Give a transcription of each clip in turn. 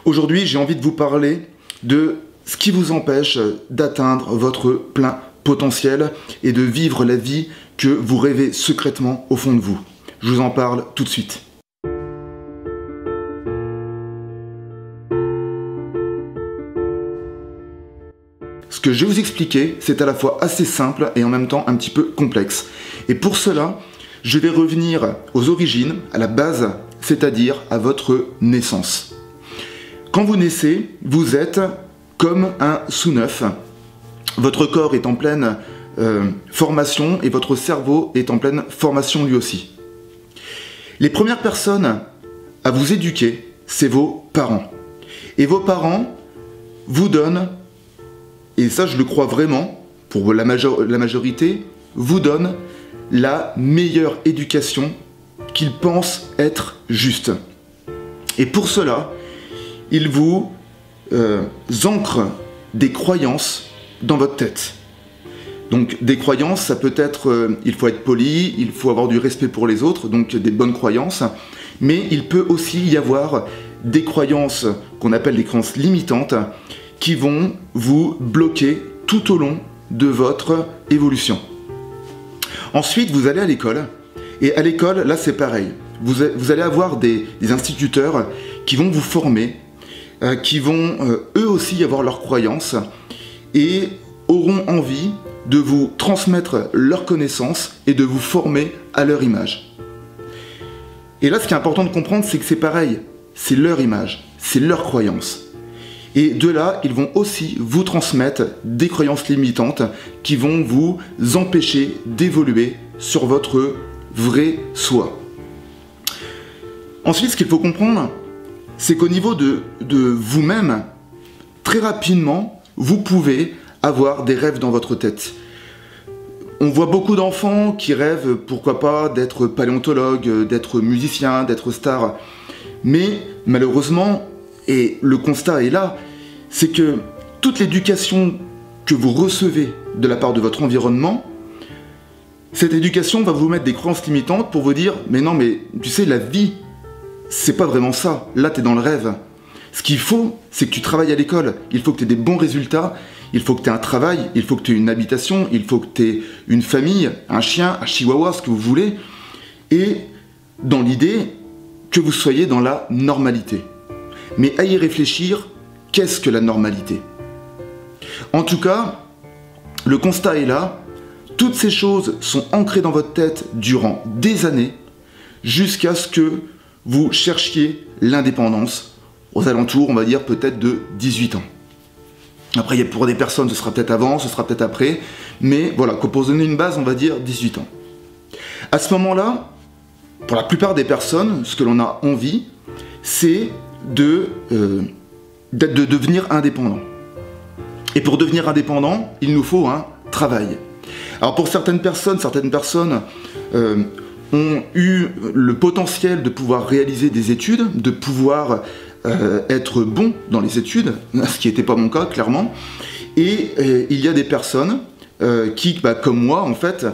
Aujourd'hui, j'ai envie de vous parler de ce qui vous empêche d'atteindre votre plein potentiel et de vivre la vie que vous rêvez secrètement au fond de vous. Je vous en parle tout de suite. Ce que je vais vous expliquer, c'est à la fois assez simple et en même temps un petit peu complexe. Et pour cela, je vais revenir aux origines, à la base, c'est-à-dire à votre naissance. Quand vous naissez, vous êtes comme un sous-neuf. Votre corps est en pleine formation et votre cerveau est en pleine formation lui aussi. Les premières personnes à vous éduquer, c'est vos parents. Et vos parents vous donnent, et ça je le crois vraiment, pour la majorité, vous donnent la meilleure éducation qu'ils pensent être juste. Et pour cela, ils vous ancrent des croyances dans votre tête. Donc des croyances, ça peut être, il faut être poli, il faut avoir du respect pour les autres, donc des bonnes croyances, mais il peut aussi y avoir des croyances qu'on appelle des croyances limitantes qui vont vous bloquer tout au long de votre évolution. Ensuite, vous allez à l'école, et à l'école, là c'est pareil. Vous allez avoir des instituteurs qui vont vous former, qui vont eux aussi avoir leurs croyances, et auront envie de vous transmettre leurs connaissances et de vous former à leur image. Et là, ce qui est important de comprendre, c'est que c'est pareil. C'est leur image, c'est leur croyance. Et de là, ils vont aussi vous transmettre des croyances limitantes qui vont vous empêcher d'évoluer sur votre vrai soi. Ensuite, ce qu'il faut comprendre, c'est qu'au niveau de vous-même, très rapidement, vous pouvez avoir des rêves dans votre tête. On voit beaucoup d'enfants qui rêvent, pourquoi pas, d'être paléontologue, d'être musicien, d'être star. Mais malheureusement, et le constat est là, c'est que toute l'éducation que vous recevez de la part de votre environnement, cette éducation va vous mettre des croyances limitantes pour vous dire « Mais non, mais tu sais, la vie, c'est pas vraiment ça. Là, t'es dans le rêve. » Ce qu'il faut, c'est que tu travailles à l'école. Il faut que tu aies des bons résultats. Il faut que tu aies un travail. Il faut que tu aies une habitation. Il faut que tu aies une famille, un chien, un chihuahua, ce que vous voulez. Et dans l'idée que vous soyez dans la normalité. Mais à y réfléchir, qu'est-ce que la normalité? En tout cas, le constat est là. Toutes ces choses sont ancrées dans votre tête durant des années jusqu'à ce que vous cherchiez l'indépendance aux alentours, on va dire, peut-être de 18 ans. Après, pour des personnes, ce sera peut-être avant, ce sera peut-être après, mais voilà, pour donner une base, on va dire 18 ans. À ce moment-là, pour la plupart des personnes, ce que l'on a envie, c'est de devenir indépendant. Et pour devenir indépendant, il nous faut un travail. Alors pour certaines personnes ont eu le potentiel de pouvoir réaliser des études, de pouvoir être bon dans les études, ce qui n'était pas mon cas clairement, et il y a des personnes qui, comme moi en fait,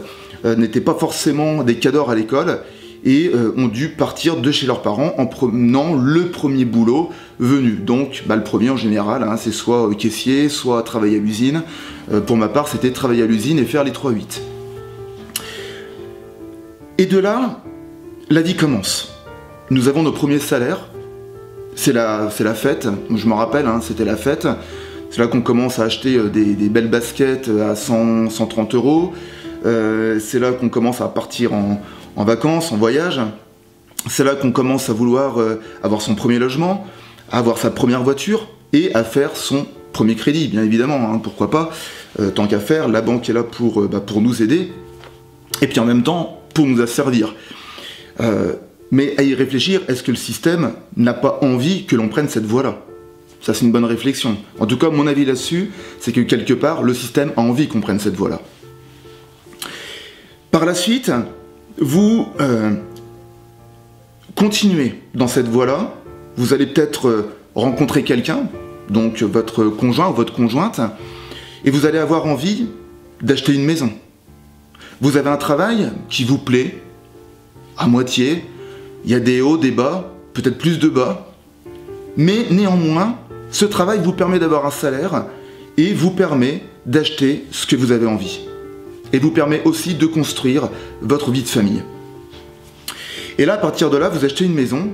n'étaient pas forcément des cadors à l'école et ont dû partir de chez leurs parents en prenant le premier boulot venu. Donc le premier en général, c'est soit caissier, soit travailler à l'usine. Pour ma part, c'était travailler à l'usine et faire les 3-8. Et de là, la vie commence. Nous avons nos premiers salaires. C'est la fête. Je me rappelle, c'était la fête. C'est là qu'on commence à acheter des belles baskets à 100, 130 euros. C'est là qu'on commence à partir en vacances, en voyage. C'est là qu'on commence à vouloir avoir son premier logement, à avoir sa première voiture et à faire son premier crédit, bien évidemment. Pourquoi pas, tant qu'à faire, la banque est là pour nous aider. Et puis en même temps, pour nous asservir. Mais à y réfléchir, est-ce que le système n'a pas envie que l'on prenne cette voie-là? Ça, c'est une bonne réflexion. En tout cas, mon avis là-dessus, c'est que quelque part, le système a envie qu'on prenne cette voie-là. Par la suite, vous continuez dans cette voie-là. Vous allez peut-être rencontrer quelqu'un, donc votre conjoint ou votre conjointe, et vous allez avoir envie d'acheter une maison. Vous avez un travail qui vous plaît, à moitié, il y a des hauts, des bas, peut-être plus de bas, Mais néanmoins, ce travail vous permet d'avoir un salaire et vous permet d'acheter ce que vous avez envie. Et vous permet aussi de construire votre vie de famille. Et là, à partir de là, vous achetez une maison,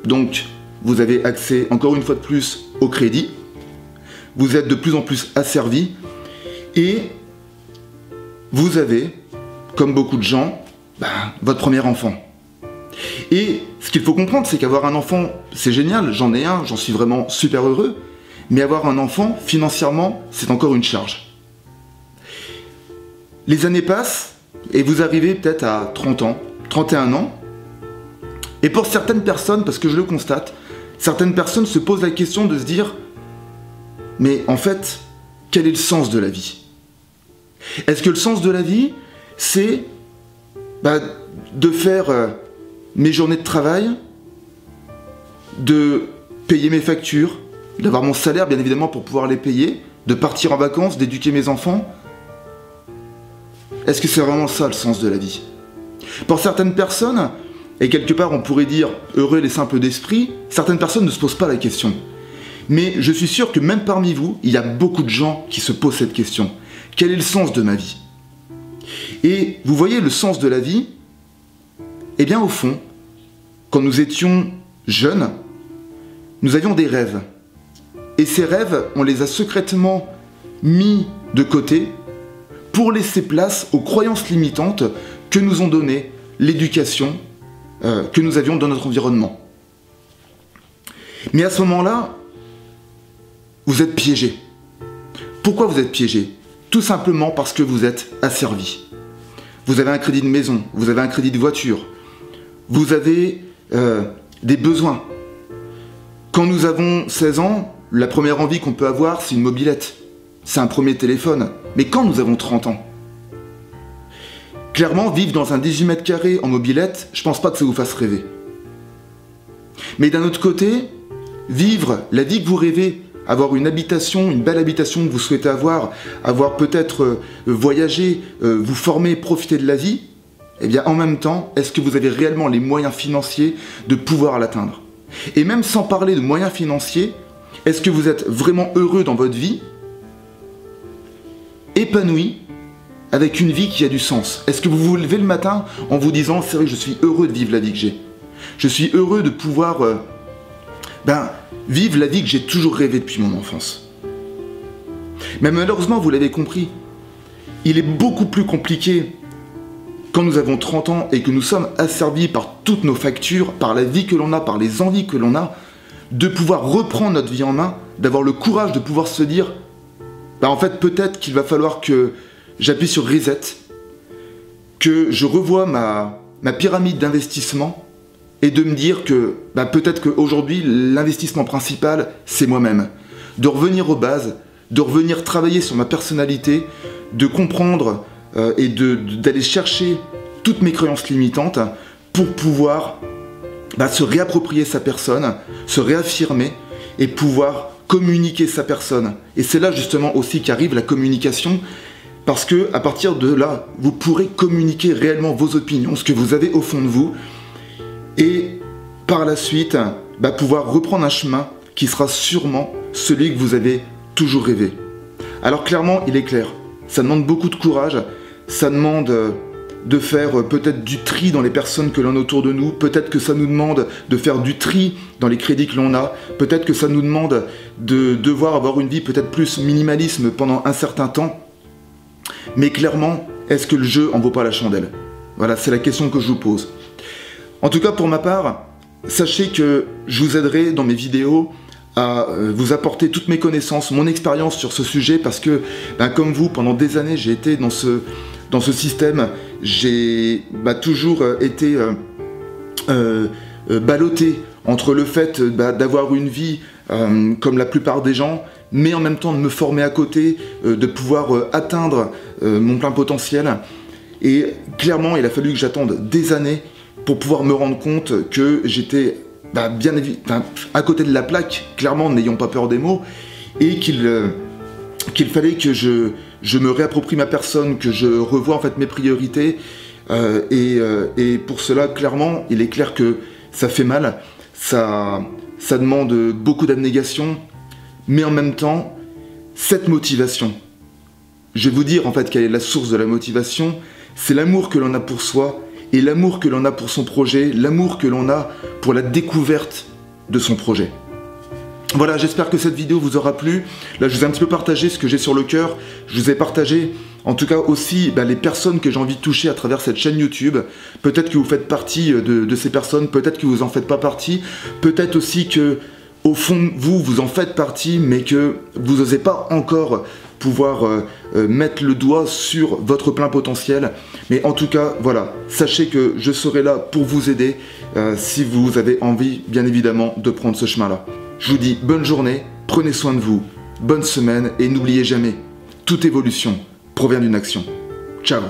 donc vous avez accès, encore une fois de plus, au crédit. Vous êtes de plus en plus asservi et vous avez, comme beaucoup de gens, votre premier enfant. Et ce qu'il faut comprendre, c'est qu'avoir un enfant, c'est génial, j'en ai un, j'en suis vraiment super heureux, mais avoir un enfant, financièrement, c'est encore une charge. Les années passent et vous arrivez peut-être à 30 ans, 31 ans, et pour certaines personnes, parce que je le constate, certaines personnes se posent la question de se dire « Mais en fait, quel est le sens de la vie ?» Est-ce que le sens de la vie, c'est de faire mes journées de travail, de payer mes factures, d'avoir mon salaire bien évidemment pour pouvoir les payer, de partir en vacances, d'éduquer mes enfants? Est-ce que c'est vraiment ça le sens de la vie? Pour certaines personnes, et quelque part on pourrait dire heureux les simples d'esprit, certaines personnes ne se posent pas la question. Mais je suis sûr que même parmi vous, il y a beaucoup de gens qui se posent cette question. Quel est le sens de ma vie? Et vous voyez, le sens de la vie, eh bien au fond, quand nous étions jeunes, nous avions des rêves. Et ces rêves, on les a secrètement mis de côté pour laisser place aux croyances limitantes que nous ont données l'éducation que nous avions dans notre environnement. Mais à ce moment-là, vous êtes piégé. Pourquoi vous êtes piégé? Tout simplement parce que vous êtes asservi. Vous avez un crédit de maison, vous avez un crédit de voiture, vous avez des besoins. Quand nous avons 16 ans, la première envie qu'on peut avoir, c'est une mobilette. C'est un premier téléphone. Mais quand nous avons 30 ans, clairement, vivre dans un 18 mètres carrés en mobilette, je pense pas que ça vous fasse rêver. Mais d'un autre côté, vivre la vie que vous rêvez, avoir une habitation, une belle habitation que vous souhaitez avoir peut-être voyager, vous former, profiter de la vie, eh bien en même temps, est-ce que vous avez réellement les moyens financiers de pouvoir l'atteindre? Et même sans parler de moyens financiers, est-ce que vous êtes vraiment heureux dans votre vie, épanoui, avec une vie qui a du sens? Est-ce que vous vous levez le matin en vous disant « C'est vrai que je suis heureux de vivre la vie que j'ai. Je suis heureux de pouvoir vivre la vie que j'ai toujours rêvé depuis mon enfance. » Mais malheureusement, vous l'avez compris, il est beaucoup plus compliqué quand nous avons 30 ans et que nous sommes asservis par toutes nos factures, par la vie que l'on a, par les envies que l'on a, de pouvoir reprendre notre vie en main, d'avoir le courage de pouvoir se dire en fait, peut-être qu'il va falloir que j'appuie sur reset, que je revoie ma pyramide d'investissement et de me dire que peut-être qu'aujourd'hui, l'investissement principal, c'est moi-même. De revenir aux bases, de revenir travailler sur ma personnalité, de comprendre et d'aller chercher toutes mes croyances limitantes pour pouvoir se réapproprier sa personne, se réaffirmer et pouvoir communiquer sa personne. Et c'est là justement aussi qu'arrive la communication, parce que à partir de là, vous pourrez communiquer réellement vos opinions, ce que vous avez au fond de vous, et par la suite, pouvoir reprendre un chemin qui sera sûrement celui que vous avez toujours rêvé. Alors clairement, il est clair, ça demande beaucoup de courage, ça demande de faire peut-être du tri dans les personnes que l'on a autour de nous, peut-être que ça nous demande de faire du tri dans les crédits que l'on a, peut-être que ça nous demande de devoir avoir une vie peut-être plus minimalisme pendant un certain temps. Mais clairement, est-ce que le jeu en vaut pas la chandelle? Voilà, c'est la question que je vous pose. En tout cas, pour ma part, sachez que je vous aiderai dans mes vidéos à vous apporter toutes mes connaissances, mon expérience sur ce sujet, parce que, comme vous, pendant des années, j'ai été dans ce système, j'ai toujours été ballotté entre le fait d'avoir une vie comme la plupart des gens, mais en même temps de me former à côté, de pouvoir atteindre mon plein potentiel. Et clairement, il a fallu que j'attende des années pour pouvoir me rendre compte que j'étais bien à côté de la plaque, clairement, n'ayons pas peur des mots, et qu'il fallait que je me réapproprie ma personne, que je revoie en fait mes priorités, et pour cela, clairement, il est clair que ça fait mal, ça ça demande beaucoup d'abnégation, mais en même temps, cette motivation, je vais vous dire en fait quelle est la source de la motivation, c'est l'amour que l'on a pour soi et l'amour que l'on a pour son projet, l'amour que l'on a pour la découverte de son projet. Voilà, j'espère que cette vidéo vous aura plu. Là, je vous ai un petit peu partagé ce que j'ai sur le cœur. Je vous ai partagé, en tout cas aussi, les personnes que j'ai envie de toucher à travers cette chaîne YouTube. Peut-être que vous faites partie de ces personnes, peut-être que vous en faites pas partie. Peut-être aussi que, au fond, vous en faites partie, mais que vous n'osez pas encore pouvoir mettre le doigt sur votre plein potentiel. Mais en tout cas, voilà, sachez que je serai là pour vous aider si vous avez envie, bien évidemment, de prendre ce chemin-là. Je vous dis bonne journée, prenez soin de vous, bonne semaine et n'oubliez jamais, toute évolution provient d'une action. Ciao!